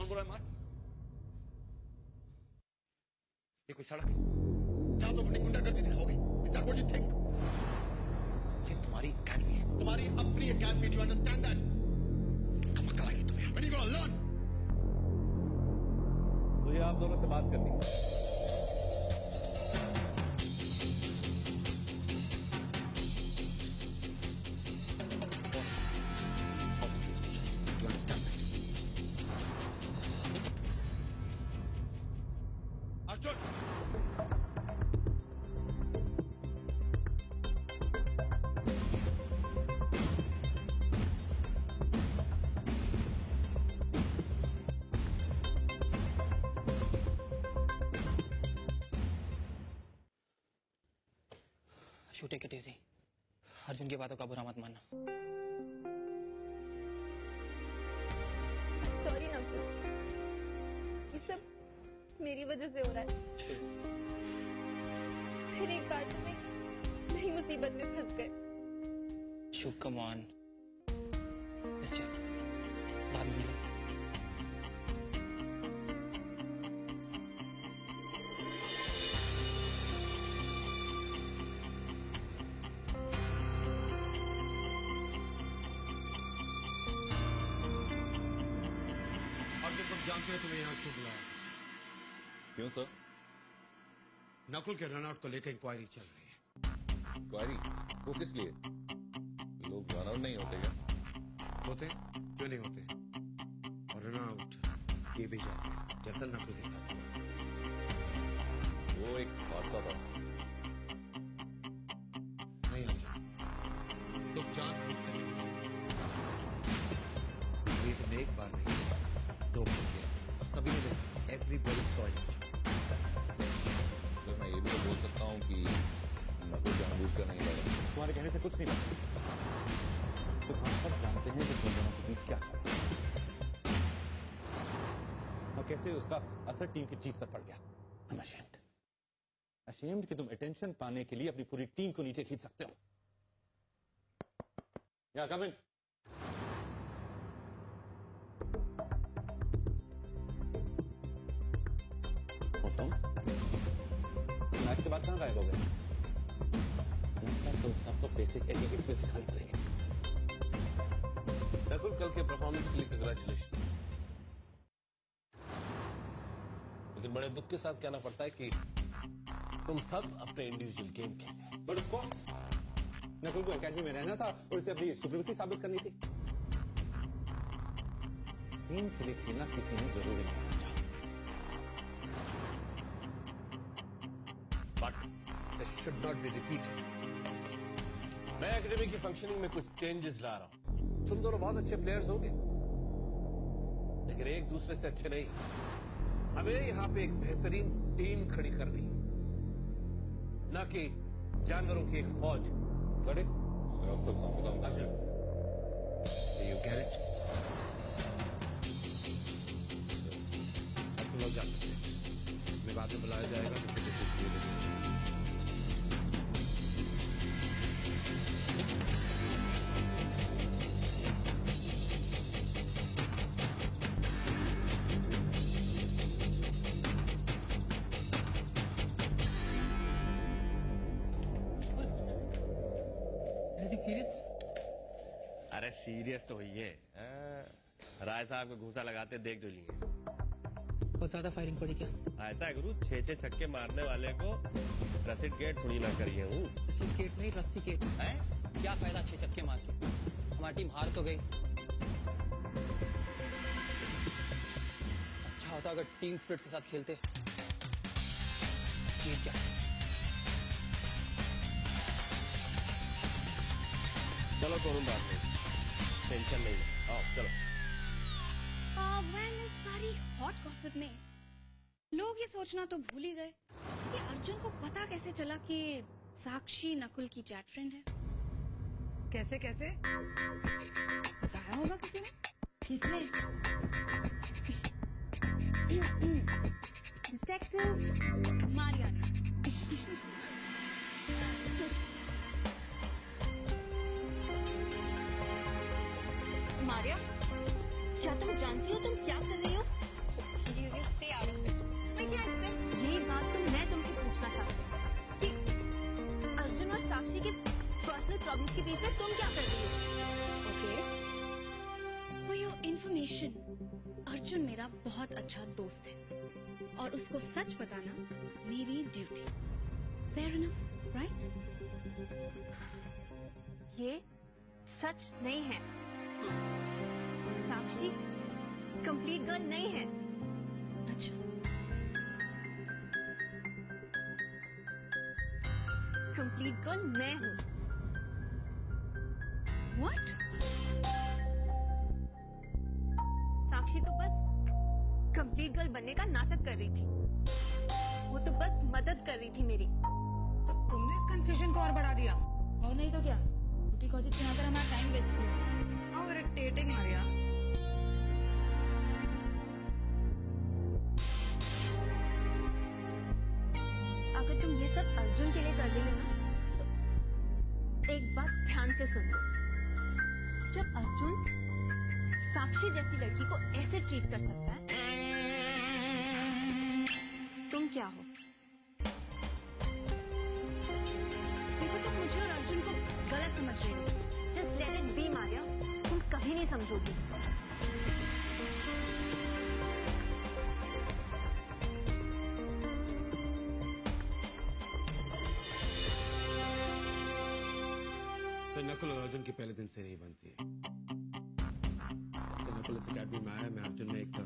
कौन बोला है मार? ये कोई सड़क है क्या? तुम अपनी गुंडागर्दी दिखाओगे? Is that what you think? ये तुम्हारी अकेडमी है, तुम्हारी अपनी academy. Do you understand that? कब अकल आएगी तुम्हें? When are you gonna learn? मुझे आप दोनों से बात करनी है। You understand that? Arjun! Take it easy. Arjun की बातों का बुरा मत मानना। सॉरी नकुल, ये सब मेरी वजह से हो रहा है। फिर एक बार तुम्हें नई मुसीबत में फंस गए। शुभ कम ऑन, बाद में मिलेंगे। जानते हो तुम्हें यहाँ क्यों बुलाया? क्यों सर? नकुल के रनआउट को लेकर इंक्वायरी चल रही है। इंक्वायरी? वो किस लिए? लोग रनआउट नहीं होते क्या? होते? क्यों नहीं होते? और रनआउट ये भी जाते हैं जैसा नकुल के साथ हुआ। वो एक हादसा था। नहीं होता, लोग जानबूझ कर नहीं। ये तुमने एक बार नहीं, दो बार किया, सभी ने देखा। Everybody saw it. मैं ये भी तो बोल सकता हूँ कि नकुल जानबूझ कर नहीं लड़ा। तुम्हारे कहने से कुछ नहीं लगता। तो हम सब जानते हैं कि तुम दोनों के बीच क्या चल रहा है और कैसे उसका असर टीम की जीत पर पड़ गया। I'm ashamed. Ashamed कि तुम अटेंशन पाने के लिए अपनी पूरी टीम को नीचे खींच सकते हो। या कम इन। मैच के बाद कहाँ गायब हो गए? तुम सबको बेसिक एटिकेट में सिखाने पड़ेंगे। नकुल, कल के परफॉर्मेंस के लिए कंग्रेचुलेशन। लेकिन बड़े दुख के साथ कहना पड़ता है कि तुम सब अपने इंडिविजुअल गेम खेले। बट ऑफ कोर्स नकुल को एकेडमी में रहना था और इसे अपनी सुप्रीमेसी साबित करनी थी। टीम के लिए खेलना किसी ने जरूरी नहीं समझा। But this should not be repeated. मैं एकेडमी की फंक्शनिंग में कुछ चेंजेस ला रहा हूं। तुम दोनों बहुत अच्छे प्लेयर्स होंगे, लेकिन एक दूसरे से अच्छे नहीं। हमें यहाँ पे एक बेहतरीन टीम खड़ी करनी है, ना कि जानवरों की एक फौज। सर अब तक हम You get it? अब तुम लोग जा सकते हैं। मैं बाद में बुलाया जाएगा तो फिर डिसीजन ले लेंगे। अरे सीरियस तो हुई है। राय साहब को घूसा लगाते देख जो लिए। बहुत ज्यादा फायरिंग पड़ी क्या? ऐसा है गुरु, 6 छक्के मारने वाले को रसिड गेट थोड़ी ना करिए हूँ। रसिड गेट नहीं, रस्टी गेट है। क्या फायदा 6 छक्के मार के? हमारी टीम हार तो गई। अच्छा होता अगर टीम स्पिरिट के साथ खेलते। ये क्या? चलो कोई बात नहीं, टेंशन नहीं है। आओ चलो। इस सारी हॉट गॉसिप में लोग ये सोचना तो भूल ही गए कि अर्जुन को पता कैसे चला कि साक्षी नकुल की चैट फ्रेंड है। कैसे कैसे? बताया होगा किसी ने। किसने? डिटेक्टिव मारिया ने। मारिया, क्या तुम जानती हो तुम क्या कर रही हो? चीज पे तुम क्या कर रही हो? Okay, for your information, Arjun मेरा बहुत अच्छा दोस्त है और उसको सच बताना मेरी ड्यूटी। Fair enough, right? ये सच नहीं है। साक्षी कंप्लीट गर्ल नहीं है। अच्छा, कंप्लीट गर्ल मैं हूँ। व्हाट? साक्षी तो बस कंप्लीट गर्ल बनने का नाटक कर रही थी। वो तो बस मदद कर रही थी मेरी। तो तुमने इस कंफ्यूजन को और बढ़ा दिया। और नहीं तो क्या, छुट्टी कॉलेज सुनाकर हमारा टाइम वेस्ट किया। How irritating Maria. अगर तुम ये सब अर्जुन के लिए कर रही हो ना, तो एक बात ध्यान से सुन लो। जब अर्जुन साक्षी जैसी लड़की को ऐसे ट्रीट कर सकता है, तुम क्या हो? देखो, तुम मुझे और अर्जुन को गलत समझ रही हो। Just let it be Maria, तुम कभी नहीं समझोगी। तो नकुल और अर्जुन की पहले दिन से नहीं बनती है। तो नकुल इस अकेडमी में आया, मैं अर्जुन में एक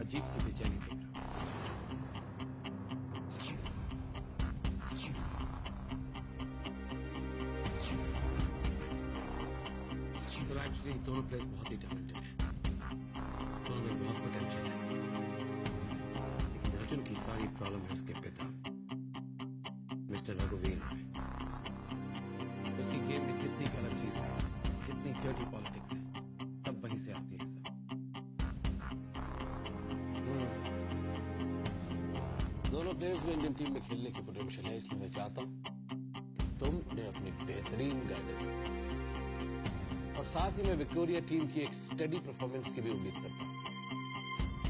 अजीब सी बेचैनी देख रहा हूँ। तो एक्चुअली दोनों प्लेयर्स बहुत ही टैलेंटेड हैं, दोनों में बहुत पोटेंशियल है। लेकिन अर्जुन की सारी प्रॉब्लम है उसके पिता मिस्टर रघुवीर में। उसकी गेम में जितनी गलत चीज है, जितनी डर्टी पॉलिटिक्स है, सब वहीं से आती है। सब दोनों प्लेयर्स में इंडियन टीम में खेलने की पोटेंशियल है, इसलिए मैं चाहता हूं कि तुम उन्हें अपनी बेहतरीन गाइडेंस और साथ ही मैं विक्टोरिया टीम की एक स्टडी परफॉर्मेंस की भी उम्मीद करता हूं।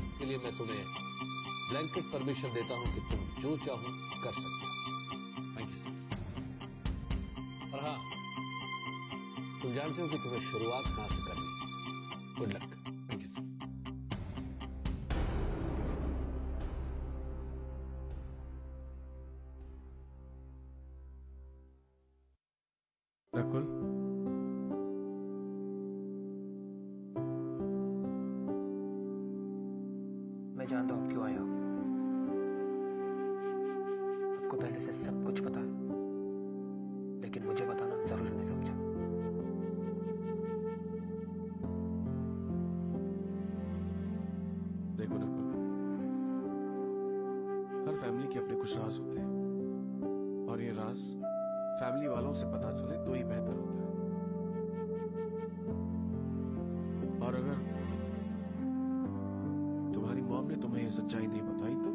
इसके लिए मैं तुम्हें ब्लैंकेट परमिशन देता हूं कि तुम जो चाहो कर सकते हो। Thank you sir. और हाँ, तुम जानते हो कि तुम्हें शुरुआत कहां से करनी है। Good luck. Thank you sir. Nakul, मैं जानता हूँ क्यों आया। आपको पहले से सब कुछ पता है, लेकिन मुझे बताना जरूरी नहीं समझा। देखो नकुल, हर फैमिली के अपने कुछ राज होते हैं और ये राज फैमिली वालों से पता चले तो ही बेहतर होता है। और अगर तुम्हारी मॉम ने तुम्हें ये सच्चाई नहीं बताई तो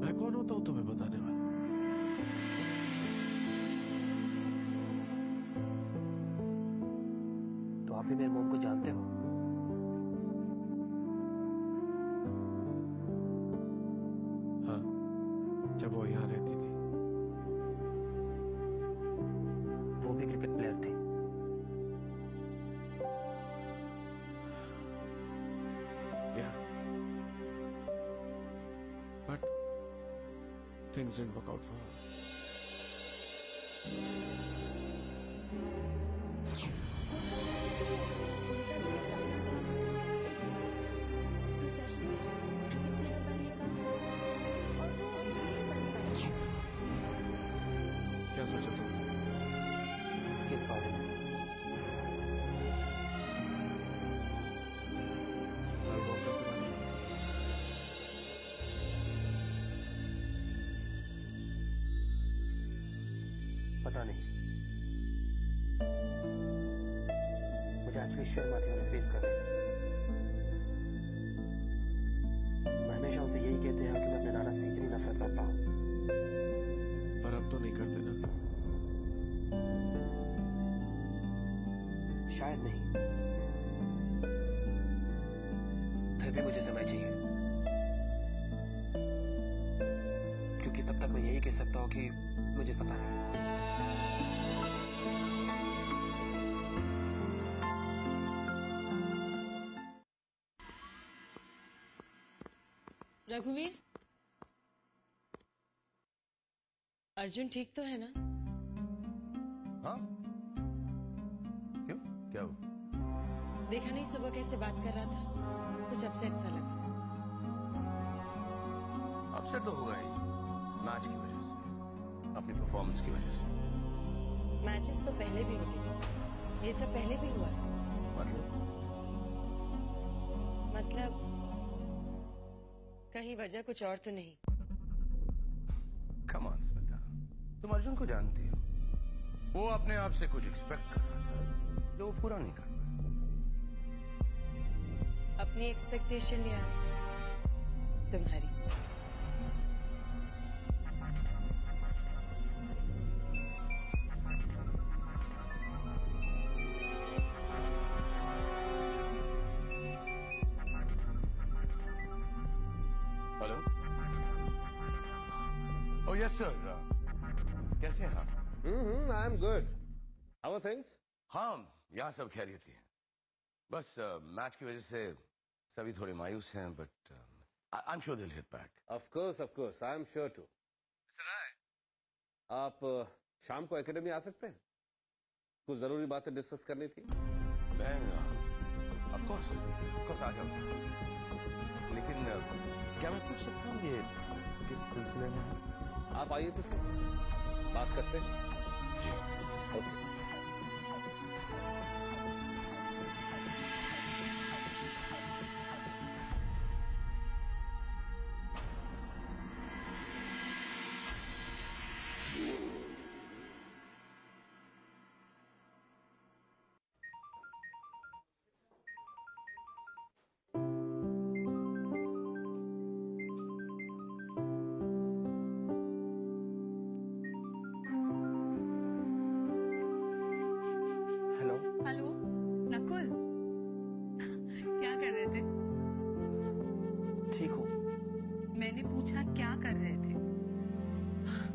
मैं कौन होता हूं तुम्हें बताने वाला? तो आप भी मेरे मॉम को जानते हो? हाँ, जब वो यहाँ रहती थी। वो भी क्रिकेट प्लेयर थी। Yeah. But things didn't work out for her. क्या सोचा तुम? किस बारे में? सालगोप के बारे में? पता नहीं। मुझे एक्चुअली शर्म आती है उन्हें फेस करने में। मैं हमेशा उनसे यही कहते हैं कि मैं अपने नाना से इतनी नफरत करता हूँ। पर अब तो नहीं करते ना? शायद नहीं, फिर भी मुझे समय चाहिए, क्योंकि तब तक मैं यही कह सकता हूँ कि मुझे पता नहीं। रघुवीर, अर्जुन ठीक तो है ना? हाँ, क्यों, क्या हुआ? देखा नहीं सुबह कैसे बात कर रहा था, कुछ अपसेट सा लगा। अपसेट तो होगा ही, मैच की वजह से, अपनी परफॉर्मेंस की वजह से। मैचेस तो पहले भी होते थे, ये सब पहले भी हुआ। मतलब कहीं वजह कुछ और तो नहीं? कम ऑन स्मिता, तुम अर्जुन को जानती हो, वो अपने आप से कुछ एक्सपेक्ट कर रहा था जो वो पूरा नहीं कर पाया। अपनी एक्सपेक्टेशन या तुम्हारी? हेलो। ओह यस सर, कैसे हैं आप? I am good. How are things? हाँ, यहाँ सब खैरियत ही है। बस मैच की वजह से सभी थोड़े मायूस हैं, but I am sure they will hit back. Of course, I am sure too. आप शाम को एकेडमी आ सकते हैं? कुछ जरूरी बातें डिस्कस करनी थी। मैं ऑफ कोर्स आ जाऊंगा, लेकिन क्या मैं पूछ सकता हूँ ये किस सिलसिले में है? आप आइए तो सही, बात करते हैं। ओके। हेलो नकुल, क्या कर रहे थे? ठीक हूँ। मैंने पूछा क्या कर रहे थे?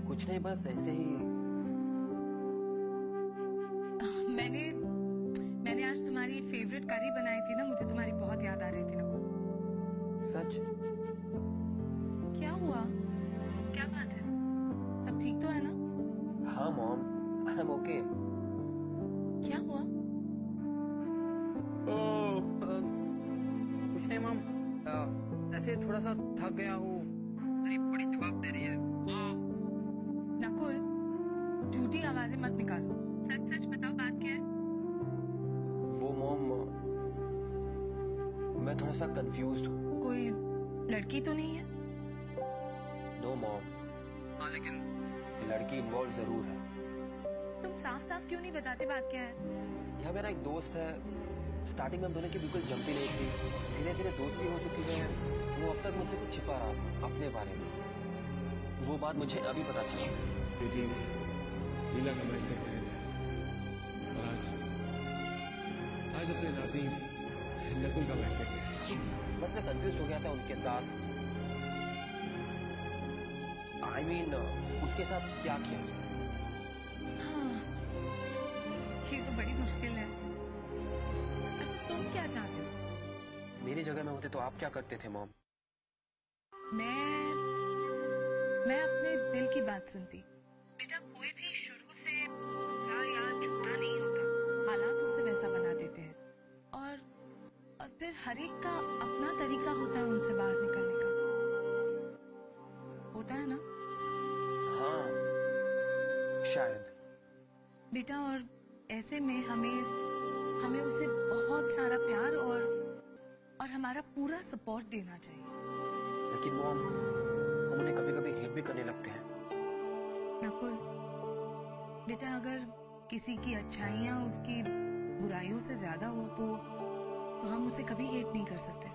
कुछ नहीं, बस ऐसे ही। मैंने आज तुम्हारी फेवरेट करी बनाई थी ना, मुझे तुम्हारी बहुत याद आ रही थी नकुल। सच? क्या हुआ? क्या बात है? सब ठीक तो है ना? हाँ मॉम, आई एम ओके। क्या हुआ? कुछ नहीं मॉम, ऐसे थोड़ा सा थक गया हूँ। बड़ी जवाब दे रही है। नकुल, झूठी आवाजें मत निकालो, सच सच बताओ बात क्या है? वो मॉम, मैं थोड़ा सा कंफ्यूज्ड हूँ। कोई लड़की तो नहीं है? No mom. हाँ लेकिन लड़की इन्वॉल्व जरूर है। तुम साफ साफ क्यों नहीं बताते बात क्या है? यह मेरा एक दोस्त है, स्टार्टिंग में हम दोनों की बिल्कुल जमती नहीं थी, धीरे धीरे दोस्ती हो चुकी है। वो अब तक मुझसे कुछ छिपा रहा था अपने बारे में, वो बात मुझे अभी पता चली। दीदी लीला का मैच देख रहे थे और आज अपने नाती नकुल का मैच देख रहे हैं। बस मैं कंफ्यूज हो गया था उनके साथ। I mean, उसके साथ क्या किया जाए? हाँ, ये तो बड़ी मुश्किल है। अच्छा, तुम क्या चाहते हो? मेरी जगह में होते तो आप क्या करते थे मॉम? मैं अपने दिल की बात सुनती। बेटा, कोई भी शुरू से बुरा या झूठा नहीं होता, हालात उसे वैसा बना देते हैं। और फिर हर एक का अपना तरीका होता है उनसे बाहर निकलने का, होता है ना? हाँ, शायद। बेटा, और ऐसे में हमें उसे बहुत सारा प्यार और हमारा पूरा सपोर्ट देना चाहिए। लेकिन मॉम, हम उन्हें कभी कभी हेट भी करने लगते हैं। नकुल बेटा, अगर किसी की अच्छाइयाँ उसकी बुराइयों से ज्यादा हो तो हम उसे कभी हेट नहीं कर सकते।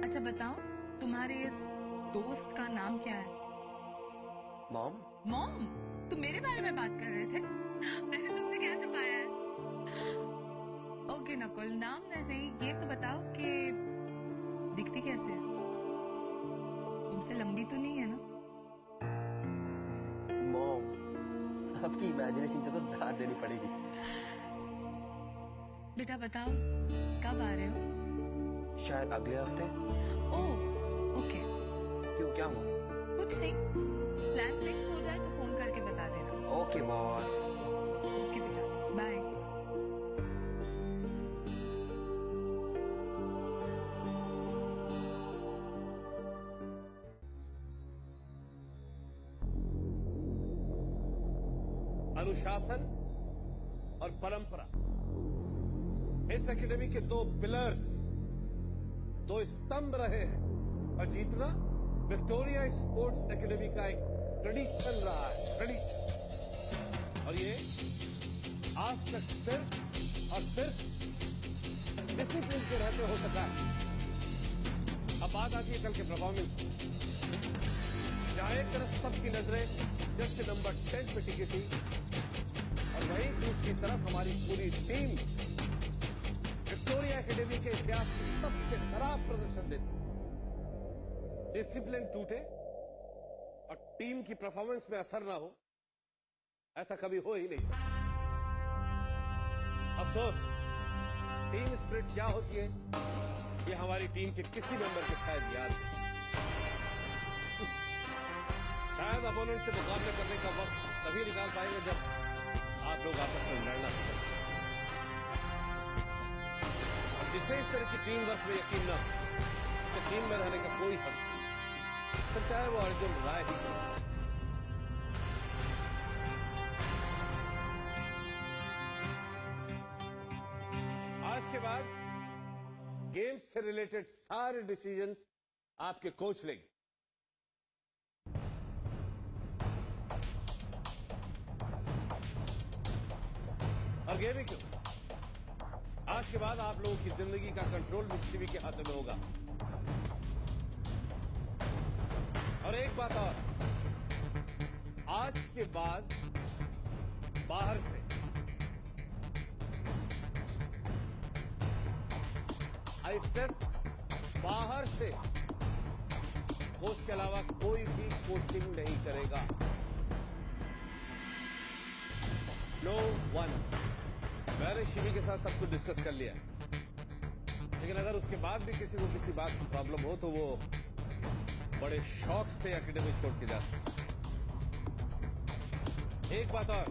अच्छा बताओ, तुम्हारे इस दोस्त का नाम क्या है? मॉम? मॉम? तुम मेरे बारे में बात कर रहे थे? मैंने तुमसे क्या छुपाया है? ओके नकुल, नाम न सही, ये तो बताओ कि दिखती कैसे है? तुमसे लंबी तो नहीं है ना? मॉम, आपकी इमेजिनेशन को तो दाद देनी पड़ेगी। बेटा बताओ, कब आ रहे हो? शायद अगले हफ्ते। Oh okay. क्यों, क्या हुआ? कुछ नहीं, प्लान फिक्स हो जाए तो फोन करके बता देना। Okay boss. ओके बेटा, बाय। अनुशासन और परंपरा, इस एकेडमी के दो पिलर्स, दो स्तंभ रहे हैं। और जीतना विक्टोरिया स्पोर्ट्स एकेडमी का एक ट्रेडिशन रहा है, ट्रेडिशन। और ये आज तक सिर्फ और सिर्फ डिसिप्लिन के रहते हो सका है। अब बात आती है कल के परफॉर्मेंस, जहां एक तरफ सबकी नजरें जस्ट नंबर 10 पे टिकी थी और वहीं दूसरी तरफ हमारी पूरी टीम विक्टोरिया एकेडमी के इतिहास में सबसे खराब प्रदर्शन देती। डिसिप्लिन टूटे और टीम की परफॉर्मेंस में असर ना हो, ऐसा कभी हो ही नहीं सकता। अफसोस, टीम स्पिरिट क्या होती है ये हमारी टीम के किसी मेंबर को शायद याद नहीं। शायद अपोनेंट से मुकाबले करने का वक्त तभी निकाल पाएंगे जब आप लोग आपस में लड़ना शुरू करें। और जिसे इस तरह की टीम वर्क में यकीन ना हो तो टीम में रहने का कोई हक नहीं, फिर चाहे वो अर्जुन राय ही हो। आज के बाद गेम्स से रिलेटेड सारे डिसीजंस आपके कोच लेंगे। और ये भी क्यों, आज के बाद आप लोगों की जिंदगी का कंट्रोल मिस्ट्री के हाथों में होगा। और एक बात और, आज के बाद बाहर से आई स्ट्रेस, बाहर से कोच के अलावा कोई भी कोचिंग नहीं करेगा। No one. मैंने शिवी के साथ सब कुछ डिस्कस कर लिया है, लेकिन अगर उसके बाद भी किसी को किसी बात से प्रॉब्लम हो तो वो बड़े शौक से एकेडमी छोड़ के जा सकता। एक बात और,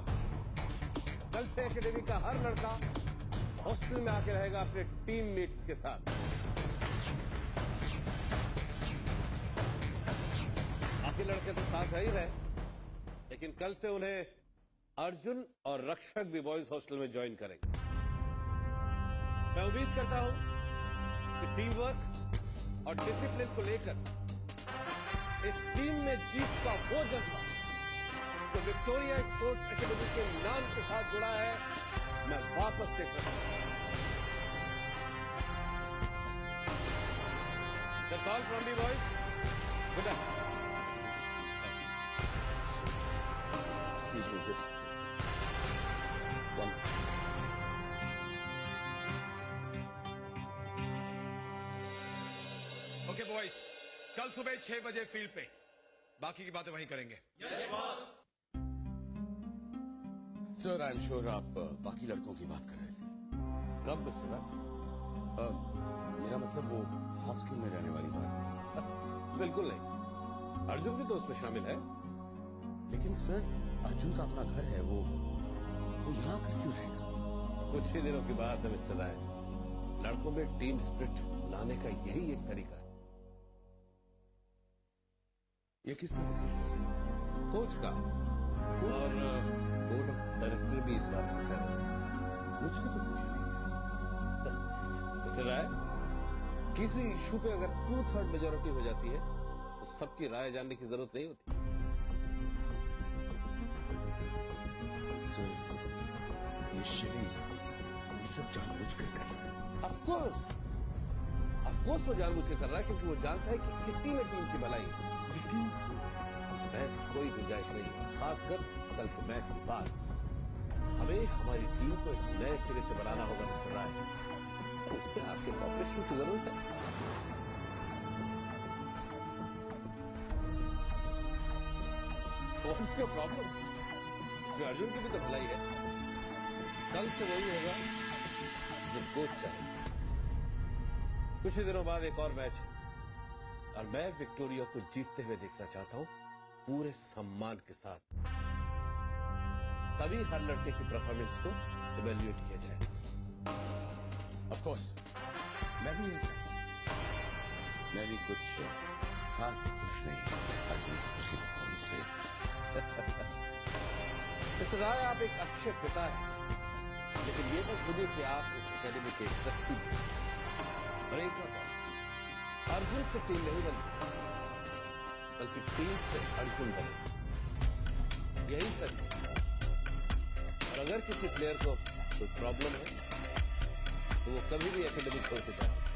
कल से एकेडमी का हर लड़का हॉस्टल में आके रहेगा अपने टीममेट्स के साथ। बाकी लड़के तो साथ ही रहे, लेकिन कल से उन्हें अर्जुन और रक्षक भी बॉयज हॉस्टल में ज्वाइन करेंगे। मैं उम्मीद करता हूं कि टीम वर्क और डिसिप्लिन को लेकर इस टीम में जीत का वो जज्बा जो विक्टोरिया स्पोर्ट्स एकेडमी के नाम के साथ जुड़ा है, मैं वापस देख रहा हूं। That's all from me, boys. Good night. Excuse me, just one. Okay boys, कल सुबह 6 बजे फील्ड पे, बाकी की बातें वहीं करेंगे। सर, आई एम श्योर आप बाकी लड़कों की बात कर रहे थे। कब मिस्टर राय? मेरा मतलब वो हॉस्टल में रहने वाली बात थी। बिल्कुल नहीं, अर्जुन भी तो उसमें शामिल है। लेकिन सर, अर्जुन का अपना घर है, वो यहाँ आकर क्यों रहेगा? कुछ ही दिनों की बात है मिस्टर राय, लड़कों में टीम स्पिरिट लाने का यही एक तरीका है। ये किसने सोचा सर? कोच का, और बोर्ड ऑफ डायरेक्टर भी इस बात से सहमत है। मुझसे तो पूछा नहीं। मिस्टर राय, किसी इशू पे अगर 2/3 मेजोरिटी हो जाती है तो सबकी राय जानने की जरूरत नहीं होती। सर, ये शिवी ये सब जानबूझ कर कर रहा है। ऑफकोर्स वो जानबूझ के कर रहा है, क्योंकि वो जानता है कि किसी में टीम की भलाई है। लेकिन मैच कोई गुंजाइश नहीं है, खासकर कल के मैच के बाद। हमें हमारी टीम को एक नए सिरे से बनाना होगा मिस्टर राय, और उसमें आपके कॉपरेशन की जरूरत है। What's your problem? अर्जुन की भी तो भलाई है। कल से वही होगा जो कोच चाहे। कुछ ही दिनों बाद एक और मैच है और मैं विक्टोरिया को जीतते हुए देखना चाहता हूं, पूरे सम्मान के साथ। तभी हर लड़के की परफॉर्मेंस को इवैल्यूएट किया जाए। ऑफ कोर्स मैं भी यही चाहता हूं। मैं भी कुछ खास खुश नहीं अर्जुन की पिछली परफॉर्मेंस से। मिस्टर राय, आप एक अच्छे पिता हैं, लेकिन ये मत भूलिए कि आप इस अकेडमी के ट्रस्टी हैं। और एक बात और, अर्जुन से टीम नहीं बनती, बल्कि टीम से अर्जुन बने, यही सच है। और अगर किसी प्लेयर को कोई प्रॉब्लम है तो वो कभी भी एकेडमी छोड़ के जा सकता है।